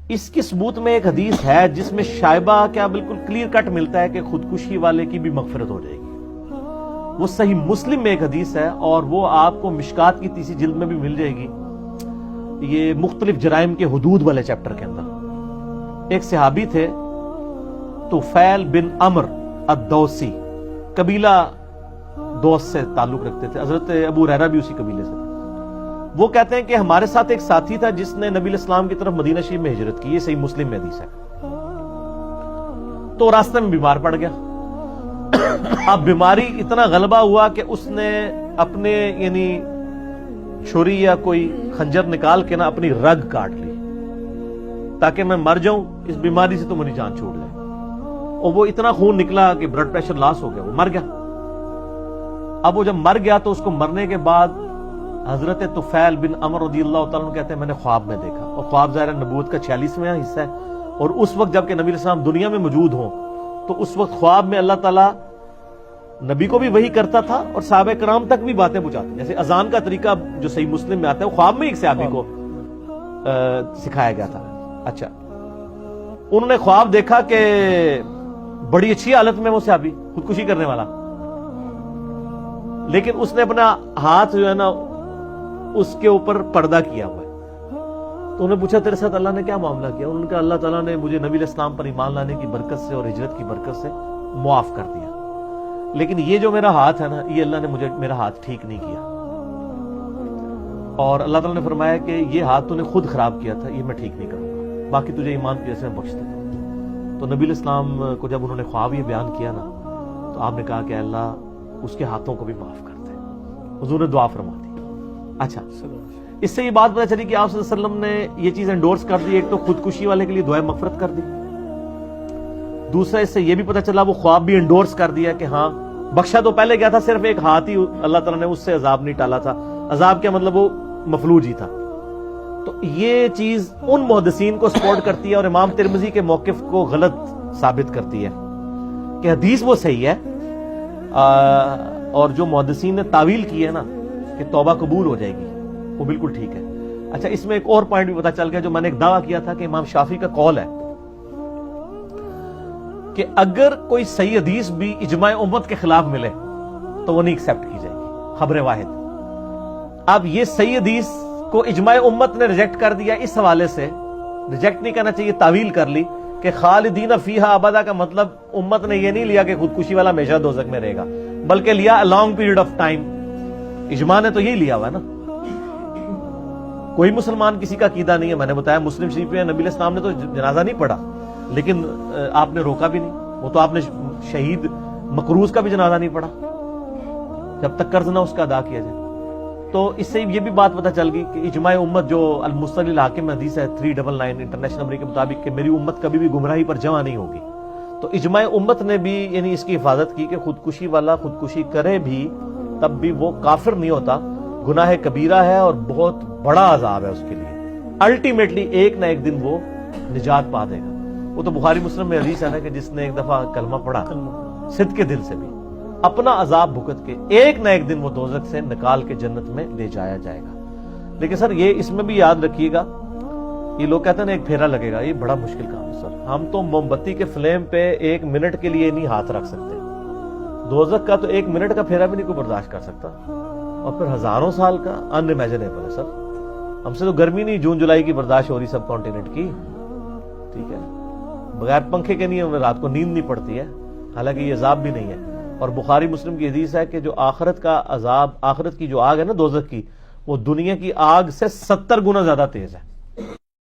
اس کی ثبوت میں ایک حدیث ہے جس میں شائبہ کیا بالکل کلیئر کٹ ملتا ہے کہ خودکشی والے کی بھی مغفرت ہو جائے گی. وہ صحیح مسلم میں ایک حدیث ہے اور وہ آپ کو مشکات کی تیسری جلد میں بھی مل جائے گی. یہ مختلف جرائم کے حدود والے چیپٹر کے اندر ایک صحابی تھے طفیل بن عمر الدوسی، قبیلہ دوس سے تعلق رکھتے تھے. حضرت ابو ہریرہ بھی اسی قبیلے سے تھے. وہ کہتے ہیں کہ ہمارے ساتھ ایک ساتھی تھا جس نے نبی الاسلام کی طرف مدینہ شریف میں ہجرت کی. یہ صحیح مسلم میں حدیث ہے. تو راستے میں بیمار پڑ گیا. اب بیماری اتنا غلبہ ہوا کہ اس نے اپنے یعنی چھری یا کوئی خنجر نکال کے نا اپنی رگ کاٹ لی تاکہ میں مر جاؤں اس بیماری سے تو میری جان چھوٹ جائے. اور وہ اتنا خون نکلا کہ بلڈ پریشر لاس ہو گیا، وہ مر گیا. اب وہ جب مر گیا تو اس کو مرنے کے بعد حضرت طفیل بن عمر رضی اللہ تعالیٰ عنہ کہتے ہیں میں نے خواب میں دیکھا، اور خواب ظاہر نبوت کا 46واں حصہ ہے، اور اس وقت جب کہ نبی علیہ السلام دنیا میں موجود ہوں تو اس وقت خواب میں اللہ تعالیٰ نبی کو بھی وحی کرتا تھا اور صحابہ کرام تک بھی باتیں پہنچاتے. جیسے اذان کا طریقہ جو صحیح مسلم میں آتا ہے وہ خواب میں ایک صحابی کو سکھایا گیا تھا. اچھا، انہوں نے خواب دیکھا کہ بڑی اچھی حالت میں وہ صحابی خودکشی کرنے والا، لیکن اس نے اپنا ہاتھ جو ہے نا اس کے اوپر پردہ کیا ہوا ہے. تو انہوں نے پوچھا تیرے ساتھ اللہ نے کیا معاملہ کیا؟ انہوں نے کہا اللہ تعالیٰ نے مجھے نبی علیہ السلام پر ایمان لانے کی برکت سے اور ہجرت کی برکت سے معاف کر دیا، لیکن یہ جو میرا ہاتھ ہے نا یہ اللہ نے مجھے میرا ہاتھ ٹھیک نہیں کیا، اور اللہ تعالیٰ نے فرمایا کہ یہ ہاتھ تو نے خود خراب کیا تھا، یہ میں ٹھیک نہیں کروں گا، باقی تجھے ایمان کی وجہ سے بخش دیتا ہوں. تو نبی علیہ السلام کو جب انہوں نے خواب یہ بیان کیا نا تو آپ نے کہا کہ اللہ اس کے ہاتھوں کو بھی معاف کر دے. حضور نے دعا فرما دی. اچھا، اس سے یہ بات پتہ چلی کہ آپ صلی اللہ علیہ وسلم نے یہ چیز انڈورس کر دی. ایک تو خودکشی والے کے لیے دعائے مغفرت کر دی، دوسرا اس سے یہ بھی پتہ چلا وہ خواب بھی انڈورس کر دیا کہ ہاں بخشا تو پہلے گیا تھا، صرف ایک ہاتھ ہی اللہ تعالیٰ نے اس سے عذاب نہیں ٹالا تھا. عذاب کیا مطلب وہ مفلوج ہی تھا. تو یہ چیز ان محدثین کو سپورٹ کرتی ہے اور امام ترمذی کے موقف کو غلط ثابت کرتی ہے کہ حدیث وہ صحیح ہے، اور جو محدثین نے تعویل کی ہے نا کہ توبہ قبول ہو جائے گی وہ بالکل ٹھیک ہے. اچھا، اس میں ایک اور پوائنٹ بھی پتہ چل گیا جو میں نے ایک دعویٰ کیا تھا کہ امام شافعی کا قول ہے کہ اگر کوئی صحیح حدیث بھی اجماع امت کے خلاف ملے تو وہ نہیں ایکسیپٹ کی جائے گی، خبر واحد. اب یہ صحیح حدیث کو اجماع امت نے ریجیکٹ کر دیا، اس حوالے سے ریجیکٹ نہیں کرنا چاہیے، تعویل کر لی کہ خالدین فیہا ابدا کا مطلب امت نے یہ نہیں لیا کہ خودکشی والا ہمیشہ دوزخ میں رہے گا، بلکہ لیا a long period of time. اجماع نے تو یہی لیا ہوا ہے نا. کوئی مسلمان کسی کا عقیدہ نہیں ہے. میں نے بتایا مسلم شریف میں نبی علیہ السلام نے تو جنازہ نہیں پڑھا لیکن آپ نے روکا بھی نہیں. وہ تو آپ نے شہید مقروض کا بھی جنازہ نہیں پڑھا جب تک قرض نہ اس کا ادا کیا جائے. تو اس سے یہ بھی بات پتہ چل گئی کہ اجماع امت جو المستدل الحاکم میں حدیث ہے 399 انٹرنیشنل نمبر کے مطابق کہ میری امت کبھی بھی گمراہی پر جمع نہیں ہوگی. تو اجماع امت نے بھی یعنی اس کی حفاظت کی کہ خودکشی والا خودکشی کرے بھی تب بھی وہ کافر نہیں ہوتا، گناہ کبیرہ ہے اور بہت بڑا عذاب ہے اس کے لیے. الٹیمیٹلی ایک نہ ایک دن وہ نجات پا دے گا. وہ تو بخاری مسلم میں حدیث ہے نا کہ جس نے ایک دفعہ کلمہ پڑھا صدق کے دل سے بھی اپنا عذاب بھگت کے ایک نہ ایک دن وہ دوزخ سے نکال کے جنت میں لے جایا جائے گا. لیکن سر یہ اس میں بھی یاد رکھیے گا، یہ لوگ کہتے ہیں نا ایک پھیرا لگے گا، یہ بڑا مشکل کام ہے سر. ہم تو موم بتی کے فلیم پہ ایک منٹ کے لیے نہیں ہاتھ رکھ سکتے، دوزخ کا تو ایک منٹ کا پھیرا بھی نہیں کوئی برداشت کر سکتا، اور پھر ہزاروں سال کا ان امیجنیبل ہے سر. ہم سے تو گرمی نہیں جون جولائی کی برداشت ہو رہی سب کانٹیننٹ کی، ٹھیک ہے، بغیر پنکھے کے نہیں رات کو نیند نہیں پڑتی ہے، حالانکہ یہ عذاب بھی نہیں ہے. اور بخاری مسلم کی حدیث ہے کہ جو آخرت کا عذاب، آخرت کی جو آگ ہے نا دوزخ کی، وہ دنیا کی آگ سے 70 گنا زیادہ تیز ہے.